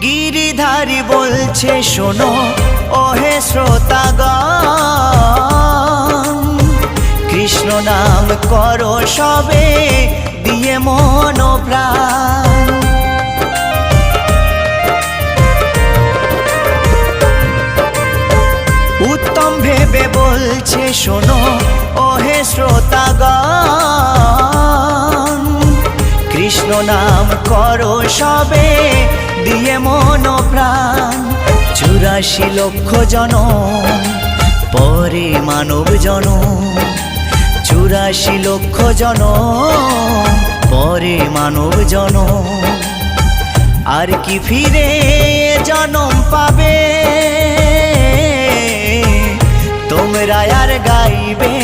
গিরিধারী বলছে শোনো ওহে শ্রোতাগণ, কৃষ্ণ নাম করো সবে দিয়ে মন প্রাণ। উত্তম ভেবে বলছে শোনো ওহে শ্রোতাগণ, কৃষ্ণ নাম করো সবে দিয়ে মন প্রাণ। 84 লক্ষ জনম পরে মানব জনম, 84 লক্ষ জনম পরে মানব জনম। আর কি ফিরে জনম পাবে তোমরা আর গাইবে